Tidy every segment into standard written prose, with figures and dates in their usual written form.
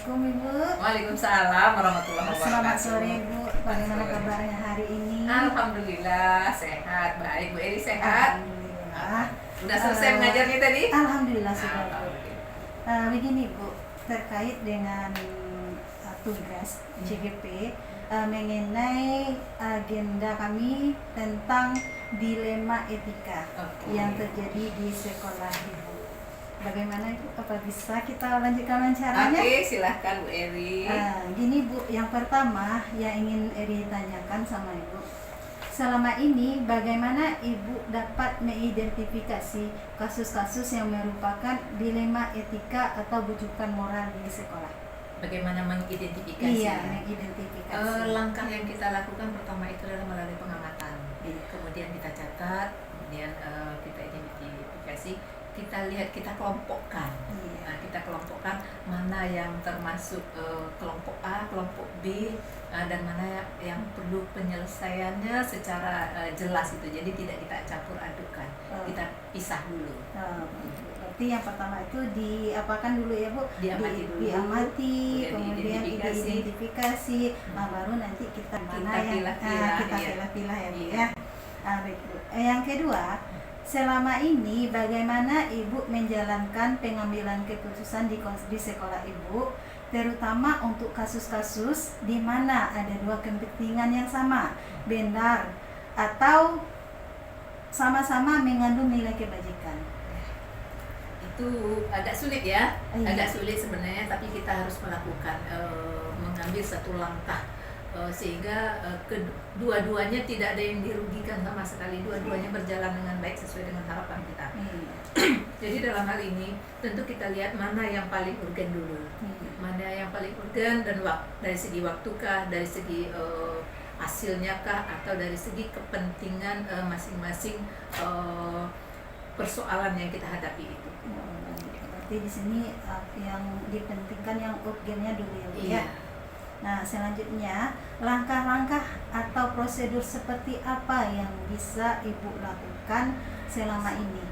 Assalamualaikum Ibu. Waalaikumsalam warahmatullahi wabarakatuh. Selamat sore Bu. Bagaimana kabarnya hari ini? Alhamdulillah sehat, baik. Bu Eri sehat? Alhamdulillah. Udah selesai mengajarnya tadi? Alhamdulillah sudah Bu. Alhamdulillah. Begini Bu, terkait dengan tugas CGP mengenai agenda kami tentang dilema etika yang terjadi di sekolah Ibu. Bagaimana Ibu? Apa bisa kita lanjutkan wawancaranya? Oke, silahkan Bu Eri. Gini Bu, yang pertama yang ingin Eri tanyakan sama Ibu, selama ini bagaimana Ibu dapat mengidentifikasi kasus-kasus yang merupakan dilema etika atau bujukan moral di sekolah? Bagaimana mengidentifikasi? Iya, mengidentifikasi. Langkah yang kita lakukan pertama itu adalah melalui pengamatan. Iya. Kemudian kita catat, kemudian kita identifikasi, kita lihat, kita kelompokkan. Iya. Nah, kita kelompokkan mana yang termasuk kelompok A, kelompok B, dan mana yang perlu penyelesaiannya secara jelas itu. Jadi tidak kita campur adukan, kita pisah dulu. Berarti yang pertama itu diapakan dulu ya Bu? Diamati dulu. Diamati, kemudian diidentifikasi. diidentifikasi, baru nanti kita mana yang kita iya. pilah-pilah ya Bu Iya. ya. Baik Bu. Yang kedua, selama ini bagaimana Ibu menjalankan pengambilan keputusan di sekolah Ibu, terutama untuk kasus-kasus di mana ada dua kepentingan yang sama, benar atau sama-sama mengandung nilai kebajikan? Itu agak sulit ya, Iya. agak sulit sebenarnya, tapi kita harus melakukan mengambil satu langkah sehingga kedua-duanya tidak ada yang dirugikan sama sekali, dua-duanya berjalan dengan baik sesuai dengan harapan kita. Jadi dalam hal ini tentu kita lihat mana yang paling urgen dulu, mana yang paling urgen, dan dari segi waktukah, dari segi hasilnya kah, atau dari segi kepentingan masing-masing persoalan yang kita hadapi itu. Berarti di sini yang dipentingkan yang urgennya dulu ya Bu ya. Iya. Nah, selanjutnya langkah-langkah atau prosedur seperti apa yang bisa Ibu lakukan selama ini?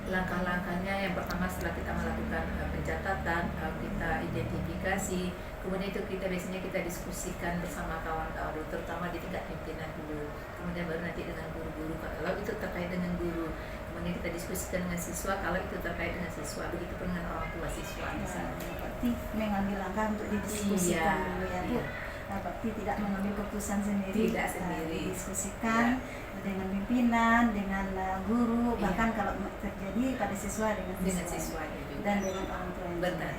Langkah-langkahnya yang pertama, setelah kita melakukan pencatatan, kita identifikasi, kemudian itu biasanya kita diskusikan bersama kawan-kawan dulu, terutama di tingkat pimpinan dulu, kemudian baru nanti dengan guru-guru kalau itu terkait dengan guru, kemudian kita diskusikan dengan siswa kalau itu terkait dengan siswa, begitu pun dengan orang tua siswa misalnya. Berarti mengambil langkah untuk didiskusikan Iya, dulu ya Bu. iya. Berarti tidak mengambil keputusan sendiri, Tidak sendiri. didiskusikan dengan pimpinan, dengan guru, Iya. bahkan kalau terjadi pada siswa dengan Siswanya juga. dan dengan orang tua yang Benar.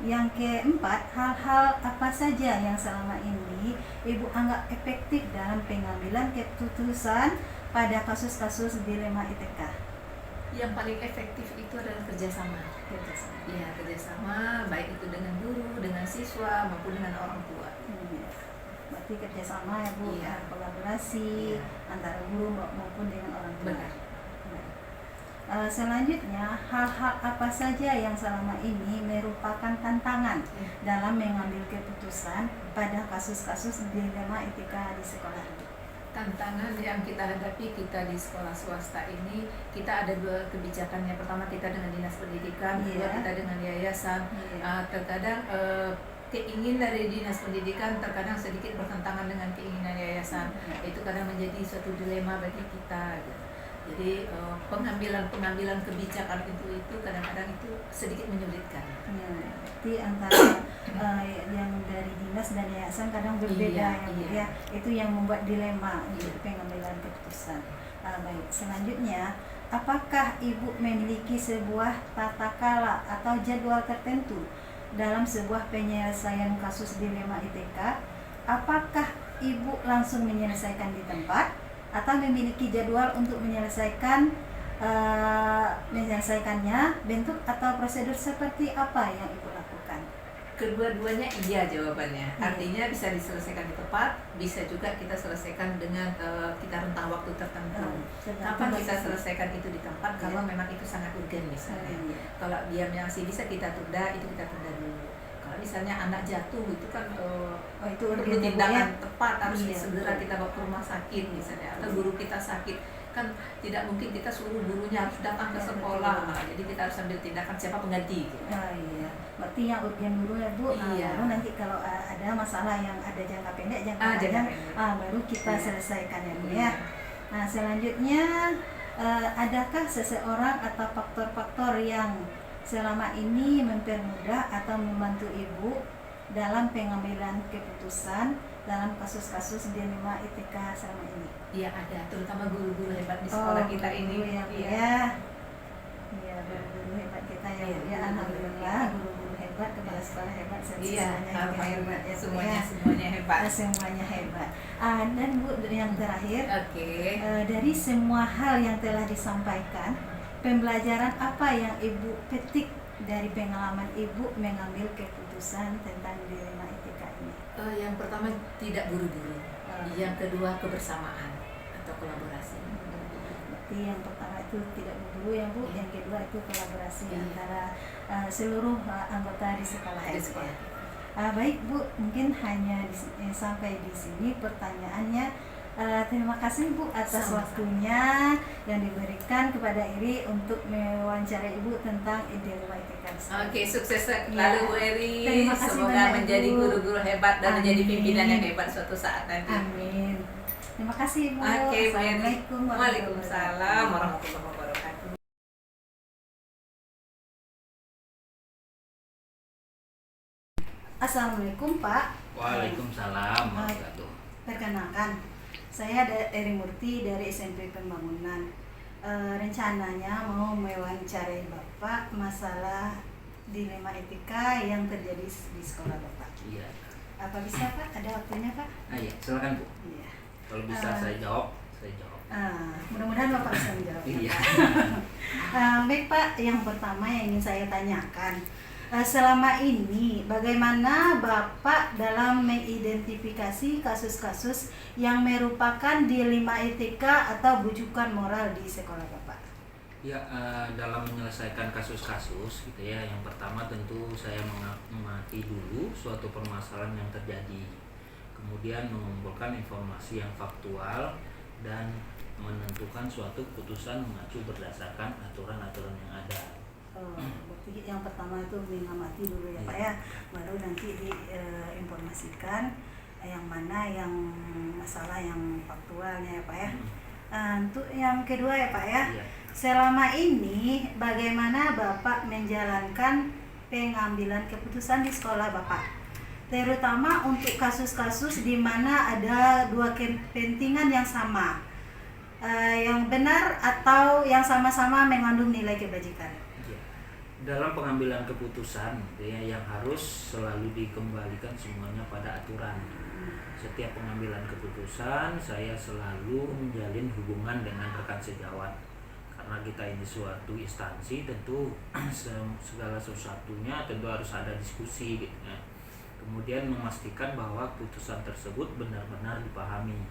Yang keempat, hal-hal apa saja yang selama ini Ibu anggap efektif dalam pengambilan keputusan pada kasus-kasus dilema etika? Yang paling efektif itu adalah kerjasama. Iya, kerjasama, baik itu dengan guru, dengan siswa, maupun dengan orang tua. Berarti kerjasama ya Bu, Iya. kolaborasi Iya. antara guru maupun dengan orang tua. Benar. Selanjutnya, hal-hal apa saja yang selama ini merupakan tantangan dalam mengambil keputusan pada kasus-kasus dilema etika di sekolah? Tantangan yang kita hadapi kita di sekolah swasta ini, kita ada dua kebijakan. Yang pertama kita dengan dinas pendidikan, kedua Iya. kita dengan yayasan. Iya. Terkadang keinginan dari dinas pendidikan terkadang sedikit bertentangan dengan keinginan yayasan. Itu kadang menjadi suatu dilema bagi kita. Jadi pengambilan kebijakan itu kadang-kadang itu sedikit menyulitkan. Ya, berarti antara yang dari dinas dan yayasan kadang berbeda Iya, ya Bu, iya. ya. Itu yang membuat dilema Iya. untuk pengambilan keputusan. Baik, selanjutnya, apakah Ibu memiliki sebuah tata cara atau jadwal tertentu dalam sebuah penyelesaian kasus dilema etika? Apakah Ibu langsung menyelesaikan di tempat atau memiliki jadwal untuk menyelesaikannya, bentuk atau prosedur seperti apa yang Ibu lakukan? Kedua-duanya iya jawabannya. Iya. Artinya bisa diselesaikan di tempat, bisa juga kita selesaikan dengan kita rentang waktu tertentu. Kapan kita selesaikan itu di tempat? Kalau memang itu sangat urgen misalnya. Kalau dia masih bisa kita tunda, itu kita tunda dulu. Kalau misalnya anak jatuh itu kan itu perlu urgen tindakan ya? tepat, harus Iya, segera betul. kita bawa ke rumah sakit misalnya, atau Iya. guru kita sakit, kan tidak mungkin kita suruh gurunya harus datang ke sekolah. Nah, jadi kita harus ambil tindakan siapa pengganti. Iya, berarti yang urgen dulu ya Bu. Iya. Baru nanti kalau ada masalah yang ada jangka pendek, jangka Jangka panjang, pendek. baru kita Iya. selesaikan ya Bu Iya. ya. Nah selanjutnya, adakah seseorang atau faktor-faktor yang selama ini mempermudah atau membantu Ibu dalam pengambilan keputusan dalam kasus-kasus di lima ITK selama ini? Iya ada, terutama guru-guru hebat di sekolah kita guru ini. ya, Bu Iya. ya. Iya, guru-guru hebat kita ya, Iya, Bu ya. guru-guru Alhamdulillah, guru-guru hebat, kepala sekolah hebat, Iya, semuanya hebat ya, Bu semuanya ya. semuanya hebat. Semuanya hebat. Dan Bu, yang terakhir, Oke. dari semua hal yang telah disampaikan, pembelajaran apa yang Ibu petik dari pengalaman Ibu mengambil keputusan tentang dilema etika ini? Yang pertama tidak buru-buru. Yang kedua kebersamaan atau kolaborasi. Berarti yang pertama itu tidak berburu ya Bu, yang kedua itu kolaborasi Iya. antara seluruh anggota di sekolah Di ya. sekolah. Baik Bu, mungkin hanya sampai di sini pertanyaannya. Terima kasih Bu atas Sama-sama. waktunya yang diberikan kepada Iri untuk mewawancarai Ibu tentang dilema etika. Oke, sukses Iya. selalu Bu Eri. Terima kasih Semoga banyak, menjadi Ibu. guru-guru hebat dan menjadi Amin. pimpinan yang hebat suatu saat nanti. Amin. Terima kasih Bu. Oke, Bu Eri. Assalamualaikum Waalaikumsalam warahmatullahi wabarakatuh. Assalamualaikum Pak. Waalaikumsalam warahmatullahi. Perkenalkan, saya Eri Murti dari SMP Pembangunan. Rencananya mau mewawancarai Bapak masalah dilema etika yang terjadi di sekolah Bapak. Iya. Apa bisa Pak? Ada waktunya Pak? Iya, silakan Bu. Iya. Kalau bisa saya jawab. Mudah-mudahan Bapak bisa menjawab. Iya. Baik Pak, yang pertama yang ingin saya tanyakan, selama ini bagaimana Bapak dalam mengidentifikasi kasus-kasus yang merupakan dilema etika atau bujukan moral di sekolah Bapak? Ya, dalam menyelesaikan kasus-kasus gitu ya, yang pertama tentu saya mengamati dulu suatu permasalahan yang terjadi. Kemudian mengumpulkan informasi yang faktual dan menentukan suatu keputusan mengacu berdasarkan aturan-aturan yang ada. Berarti yang pertama itu mengamati dulu ya Pak ya, baru nanti diinformasikan yang mana yang masalah yang faktualnya ya Pak ya. Untuk yang kedua ya Pak ya, Iya. selama ini bagaimana Bapak menjalankan pengambilan keputusan di sekolah Bapak? Terutama untuk kasus-kasus di mana ada dua kepentingan yang sama, yang benar atau yang sama-sama mengandung nilai kebajikan. Ya. Dalam pengambilan keputusan gitu ya, yang harus selalu dikembalikan semuanya pada aturan. Setiap pengambilan keputusan saya selalu menjalin hubungan dengan rekan sejawat, karena kita ini suatu instansi, tentu segala sesuatunya tentu harus ada diskusi gitu ya. Kemudian memastikan bahwa keputusan tersebut benar-benar dipahami,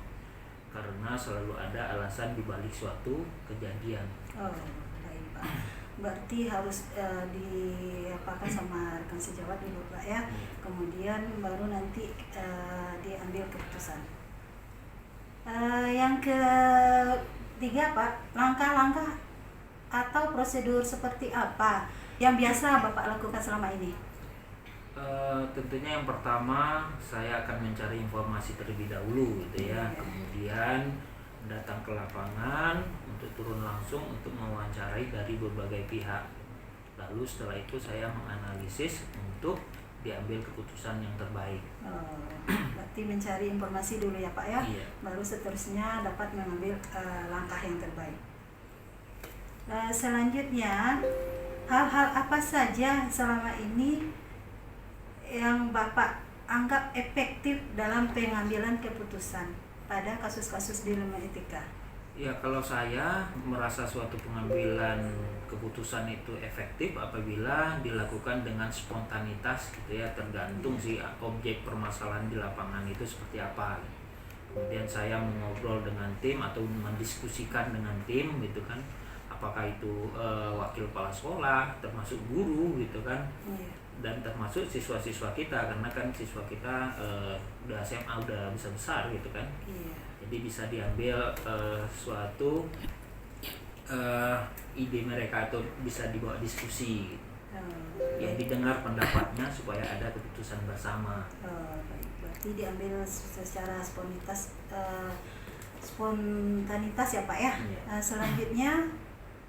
karena selalu ada alasan dibalik suatu kejadian. Baik Pak. Berarti harus diapakan sama rekan sejawat dulu Pak ya. Kemudian baru nanti diambil keputusan. Yang ketiga Pak, langkah-langkah atau prosedur seperti apa yang biasa Bapak lakukan selama ini? Tentunya yang pertama saya akan mencari informasi terlebih dahulu gitu ya. Kemudian datang ke lapangan untuk turun langsung untuk mewawancarai dari berbagai pihak. Lalu setelah itu saya menganalisis untuk diambil keputusan yang terbaik. Berarti mencari informasi dulu ya Pak ya. Iya. Baru seterusnya dapat mengambil langkah yang terbaik. Selanjutnya, hal-hal apa saja selama ini yang Bapak anggap efektif dalam pengambilan keputusan pada kasus-kasus dilema etika? Ya, kalau saya merasa suatu pengambilan keputusan itu efektif apabila dilakukan dengan spontanitas gitu ya, tergantung sih objek permasalahan di lapangan itu seperti apa. Kemudian saya mengobrol dengan tim atau mendiskusikan dengan tim gitu kan, apakah itu wakil kepala sekolah termasuk guru gitu kan. Dan termasuk siswa-siswa kita, karena kan siswa kita udah SMA udah besar gitu kan. Iya. Jadi Jadi bisa diambil suatu ide mereka atau bisa dibawa diskusi. Ya didengar pendapatnya supaya ada keputusan bersama. Baik. Berarti diambil secara spontanitas ya Pak ya. Iya. Selanjutnya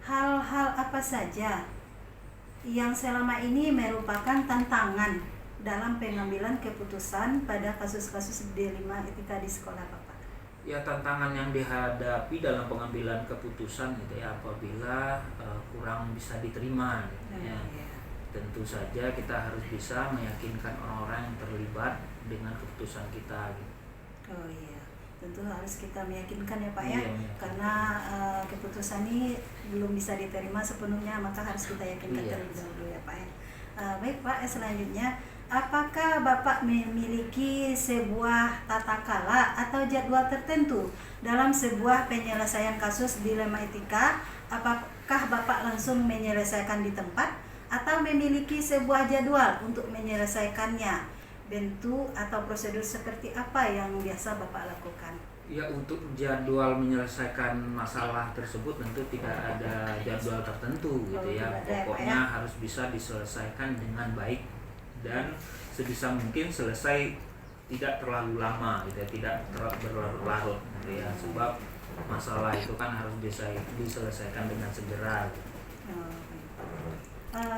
hal-hal apa saja yang selama ini merupakan tantangan dalam pengambilan keputusan pada kasus-kasus D5 etika di sekolah Bapak? Ya tantangan yang dihadapi dalam pengambilan keputusan gitu ya apabila kurang bisa diterima gitu ya. Tentu saja kita harus bisa meyakinkan orang-orang yang terlibat dengan keputusan kita gitu. Oh iya, tentu harus kita meyakinkan ya Pak ya, Iya, meyakinkan. karena keputusan ini belum bisa diterima sepenuhnya, maka harus kita yakinkan Iya. terlebih dahulu ya Pak ya. Baik Pak, selanjutnya apakah Bapak memiliki sebuah tata kala atau jadwal tertentu dalam sebuah penyelesaian kasus dilema etika? Apakah Bapak langsung menyelesaikan di tempat atau memiliki sebuah jadwal untuk menyelesaikannya? Bentuk atau prosedur seperti apa yang biasa Bapak lakukan? Ya untuk jadwal menyelesaikan masalah tersebut tentu tidak ada jadwal tertentu gitu ya. tidak ada ya, Pak, Pokoknya ya? harus bisa diselesaikan dengan baik dan sebisa mungkin selesai tidak terlalu lama gitu ya, tidak terlalu berlarut-larut gitu ya. Sebab masalah itu kan harus bisa diselesaikan dengan segera gitu.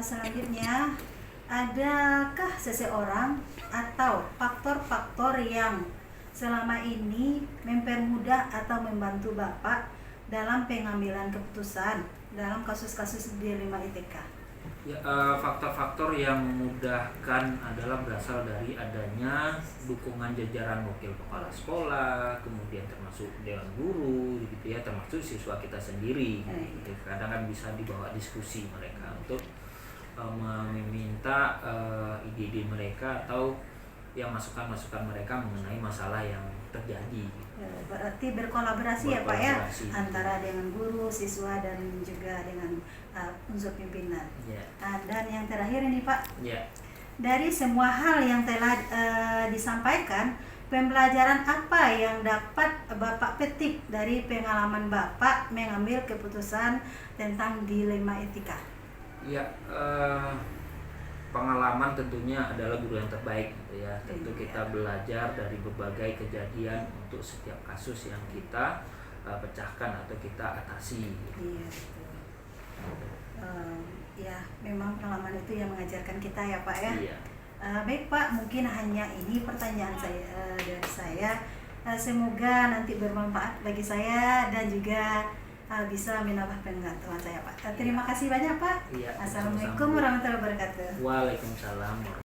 Selanjutnya, adakah seseorang atau faktor-faktor yang selama ini mempermudah atau membantu Bapak dalam pengambilan keputusan dalam kasus-kasus D5 ITK? Ya, faktor-faktor yang memudahkan adalah berasal dari adanya dukungan jajaran wakil kepala sekolah, kemudian termasuk dewan guru, gitu ya, termasuk siswa kita sendiri. Gitu. Kadang kan bisa dibawa diskusi mereka untuk meminta ide-ide mereka atau yang masukan-masukan mereka mengenai masalah yang terjadi. Berarti berkolaborasi ya Pak ya, Berkolaborasi. antara dengan guru, siswa dan juga dengan unsur pimpinan. Ya. Dan yang terakhir ini Pak, Ya. dari semua hal yang telah disampaikan, pembelajaran apa yang dapat Bapak petik dari pengalaman Bapak mengambil keputusan tentang dilema etika? Ya, pengalaman tentunya adalah guru yang terbaik gitu ya. Tentu kita belajar dari berbagai kejadian untuk setiap kasus yang kita pecahkan atau kita atasi. Iya, betul. Ya, memang pengalaman itu yang mengajarkan kita ya Pak ya. Iya. Baik Pak, mungkin hanya ini pertanyaan saya dari saya. Semoga nanti bermanfaat bagi saya dan juga bisa menambah pengetahuan saya Pak. Terima kasih banyak Pak. Iya, Assalamualaikum sama-sama. warahmatullahi wabarakatuh. Waalaikumsalam warahmatullahi